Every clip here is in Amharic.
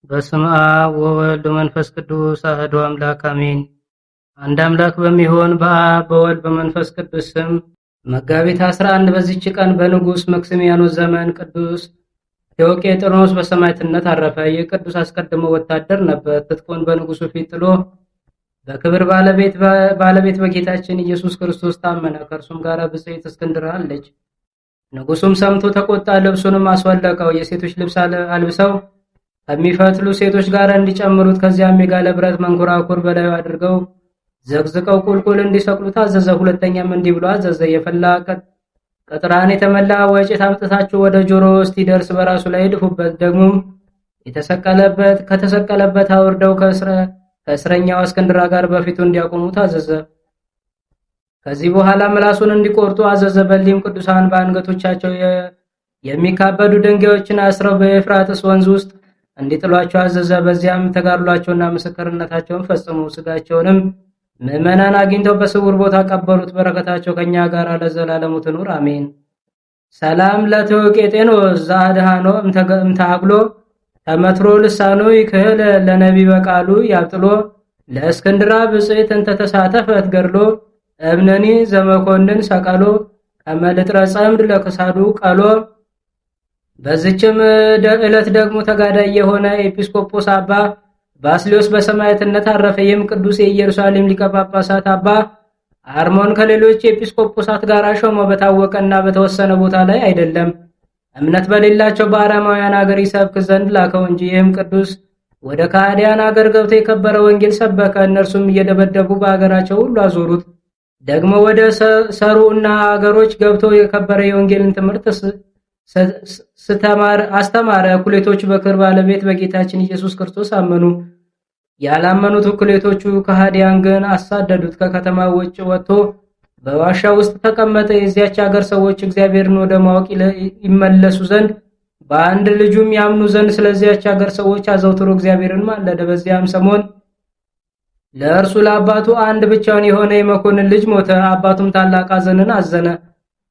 በስመ አብ ወወልድ ወመንፈስ ቅዱስ አሐዱ አምላክ አሜን። አንድ አምላክ በሚሆን በአብ በወልድ በመንፈስ ቅዱስ ስም መጋቢት 11 በዚች ቀን በንጉሥ መክስሚያኖስ ዘመን ቅዱስ ቴዎቄጥሮስ በሰማዕትነት አረፈ። ይህ ቅዱስ አስቀድሞ ወታደር ነበር። ትጥቁን በንጉሡ ፊት ጥሎ በክብር ባለቤት በጌታችን ኢየሱስ ክርስቶስ ታመነ። ከእርሱም ጋር ብጽዕት እስክንድራ አለች። ንጉሡም ሰምቶ ተቆጣ። ልብሱንም አስወለቀው። የሴቶች ልብስ አልብሰው ከሚፈትሉ ሴቶች ጋር እንዲጨምሩት፣ ከዚያም የጋለ ብረት መንኮራኩር በላዩ አድርገው ዘቅዝቀው ቁልቁል እንዲሰቅሉት አዘዘ። ሁለተኛም እንዲህ ብሎ አዘዘ። የፈላ ቅጥራን የተመላ ወጭት አምጥታችሁ ወደ ጆሮ ውስጥ ይደርስ በራሱ ላይ ድፉበት። ደግሞም ከተሰቀለበት አውርደው ከእስረኛው እስክንድራ ጋር በፊቱ እንዲያቆሙት አዘዘ። ከዚህ በኋላ ምላሱን እንዲቆርጡ አዘዘ። በሊህም ቅዱሳን በአንገቶቻቸው የሚካበዱ ድንጋዮችን አስረው በኤፍራጥስ ወንዝ ውስጥ እንዲጥሏቸው አዘዘ። በዚያም ተጋድሏቸውና ምስክርነታቸውን ፈጽሙ። ስጋቸውንም ምዕመናን አግኝተው በስውር ቦታ ቀበሩት። በረከታቸው ከኛ ጋር ለዘላለሙ ትኑር አሜን። ሰላም ለቴዎቄጤኖስ ዘአድኃኖ እምተሃግሎ ተመትሮ ልሳኑ ይክህል ለነቢ በቃሉ ያብጥሎ ለእስክንድራ ብጽዕት እንተ ተሳተፈት ገድሎ እብነኒ ዘመኮንን ሰቀሎ ከመልጥረ ጸምድ ለክሳዱ ቀሎ። በዚችም ዕለት ደግሞ ተጋዳይ የሆነ ኤጲስቆጶስ አባ ባስልዮስ በሰማዕትነት አረፈ። ይህም ቅዱስ የኢየሩሳሌም ሊቀ ጳጳሳት አባ አርሞን ከሌሎች ኤጲስቆጶሳት ጋር ሾመው። በታወቀና በተወሰነ ቦታ ላይ አይደለም፣ እምነት በሌላቸው በአረማውያን አገር ይሰብክ ዘንድ ላከው እንጂ። ይህም ቅዱስ ወደ ከሃዲያን አገር ገብቶ የከበረ ወንጌል ሰበከ። እነርሱም እየደበደቡ በአገራቸው ሁሉ አዞሩት። ደግሞ ወደ ሰሩና አገሮች ገብቶ የከበረ የወንጌልን ትምህርት አስተማረ። እኩሌቶቹ በክብር ባለቤት በጌታችን ኢየሱስ ክርስቶስ አመኑ። ያላመኑት እኩሌቶቹ ከሃዲያን ግን አሳደዱት። ከከተማ ውጭ ወጥቶ በዋሻ ውስጥ ተቀመጠ። የዚያች ሀገር ሰዎች እግዚአብሔርን ወደ ማወቅ ይመለሱ ዘንድ በአንድ ልጁም ያምኑ ዘንድ ስለዚያች ሀገር ሰዎች አዘውትሮ እግዚአብሔርን ማለደ። በዚያም ሰሞን ለእርሱ ለአባቱ አንድ ብቻውን የሆነ የመኮንን ልጅ ሞተ። አባቱም ታላቅ ሐዘንን አዘነ።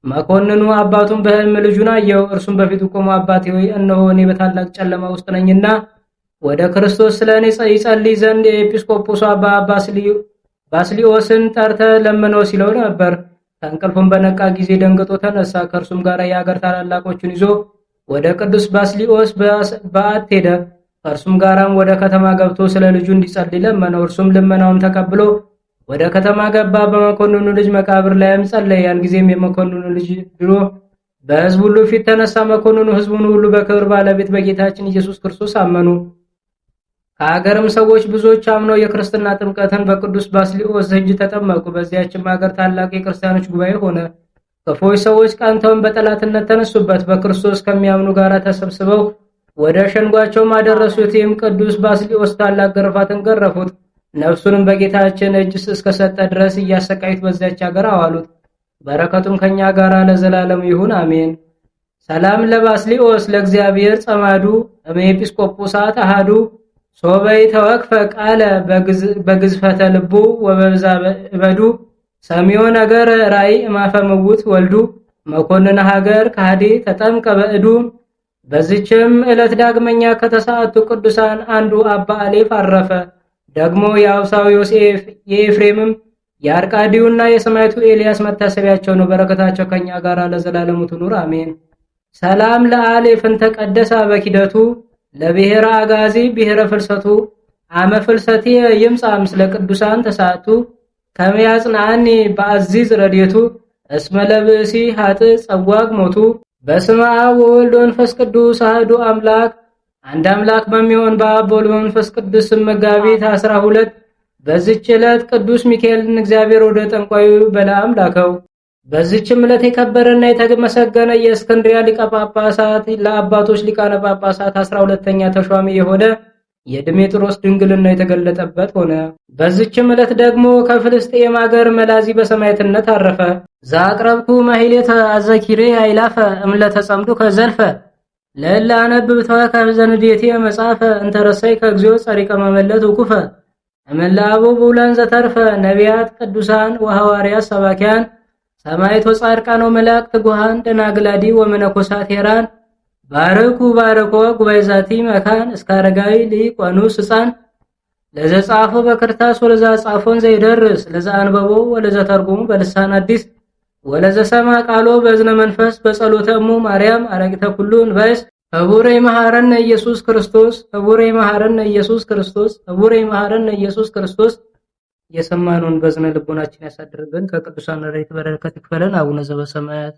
መኮንኑ አባቱን በሕልም ልጁን አየው። እርሱም በፊቱ ቆሞ አባቴ ሆይ እነሆ እኔ በታላቅ ጨለማ ውስጥ ነኝና ወደ ክርስቶስ ስለ እኔ ይጸልይ ዘንድ የኤጲስቆጶሱ አባ ባስልዮስን ጠርተ ለምነው ሲለው ነበር። ከእንቅልፉም በነቃ ጊዜ ደንግጦ ተነሳ። ከእርሱም ጋር የአገር ታላላቆቹን ይዞ ወደ ቅዱስ ባስልዮስ በዓት ሄደ። ከእርሱም ጋራም ወደ ከተማ ገብቶ ስለ ልጁ እንዲጸልይ ለመነው። እርሱም ልመናውን ተቀብሎ ወደ ከተማ ገባ። በመኮንኑ ልጅ መቃብር ላይም ጸለየ። ያን ጊዜም የመኮንኑ ልጅ ድሮ በሕዝብ ሁሉ ፊት ተነሳ። መኮንኑ ሕዝቡን ሁሉ በክብር ባለቤት በጌታችን ኢየሱስ ክርስቶስ አመኑ። ከአገርም ሰዎች ብዙዎች አምነው የክርስትና ጥምቀትን በቅዱስ ባስልዮስ እጅ ተጠመቁ። በዚያችም ሀገር ታላቅ የክርስቲያኖች ጉባኤ ሆነ። ክፉዎች ሰዎች ቀንተውን በጠላትነት ተነሱበት። በክርስቶስ ከሚያምኑ ጋር ተሰብስበው ወደ ሸንጓቸውም አደረሱት። ይህም ቅዱስ ባስልዮስ ታላቅ ግርፋትን ገረፉት። ነፍሱንም በጌታችን እጅ እስከሰጠ ድረስ እያሰቃዩት በዚያች ሀገር አዋሉት። በረከቱም ከኛ ጋር ለዘላለም ይሁን አሜን። ሰላም ለባስልዮስ ለእግዚአብሔር ጸማዱ ኤጲስቆጶሳት አሃዱ ሶበይ ተወክፈ ቃለ በግዝፈተ ልቡ ወበብዛ እበዱ ሰሚዮ ነገር ራእይ ማፈምውት ወልዱ መኮንን ሀገር ካህዲ ተጠምቀ በእዱ። በዚችም ዕለት ዳግመኛ ከተሰዓቱ ቅዱሳን አንዱ አባ አሌፍ አረፈ። ደግሞ የአውሳው ዮሴፍ የኤፍሬምም የአርቃዲውና የሰማዕቱ ኤልያስ መታሰቢያቸው ነው። በረከታቸው ከኛ ጋር ለዘላለሙ ትኑር አሜን። ሰላም ለአሌፍን ተቀደሳ በኪደቱ ለብሔረ አጋዚ ብሔረ ፍልሰቱ አመ ፍልሰቲ ይምጻ ምስለ ቅዱሳን ተሳቱ ከመያጽናኒ በአዚዝ ረድየቱ እስመ ለብእሲ ሀጥ ጸዋግ ሞቱ። በስመ አብ ወወልድ ወመንፈስ ቅዱስ አሐዱ አምላክ አንድ አምላክ በሚሆን በአብ በወልድ በመንፈስ ቅዱስ መጋቢት 12 በዚች ዕለት ቅዱስ ሚካኤልን እግዚአብሔር ወደ ጠንቋዩ በለዓም ላከው። በዚችም ዕለት የከበረና የተመሰገነ የእስክንድርያ ሊቀ ጳጳሳት ለአባቶች ሊቃነ ጳጳሳት 12ኛ ተሿሚ የሆነ የድሜጥሮስ ድንግልና የተገለጠበት ሆነ። በዚችም ዕለት ደግሞ ከፍልስጤም አገር መላዚ በሰማዕትነት አረፈ። ዘአቅረብኩ ማሕሌተ አዘኪሬ አይላፈ እምለተ ጸምዱ ከዘልፈ ለእለ አነብብ ተወከፍ ዘንዴቴ መጻፈ እንተረሰይ ከእግዚኦ ጸሪቀ መመለት ውኩፈ እምለአቡ ብኡላን ዘተርፈ ነቢያት ቅዱሳን ወሐዋርያት ሰባኪያን ሰማዕታት ወጻድቃን ወመላእክት ትጉሃን ደናግላዲ ወመነኮሳት ሄራን ባረኩ ባረኮ ጉባኤ ዛቲ መካን እስከ አረጋዊ ሊቅ ወኑስ ሕፃን ለዘጻፎ በክርታስ ወለዛ ጻፎን ዘይደርስ ለዛ አንበቦ ወለዛ ተርጉሙ በልሳን አዲስ ወለዘ ሰማ ቃሎ በዝነ መንፈስ በጸሎተ እሙ ማርያም አረግተ ኩሉ እንበስ ህቡረ ይመሐረነ ኢየሱስ ክርስቶስ ህቡረ ይመሐረነ ኢየሱስ ክርስቶስ ህቡረ ይመሐረነ ኢየሱስ ክርስቶስ። የሰማነውን በዝነ ልቦናችን ያሳድርብን። ከቅዱሳን ረድኤት በረከት ይክፈለን። አቡነ ዘበሰማያት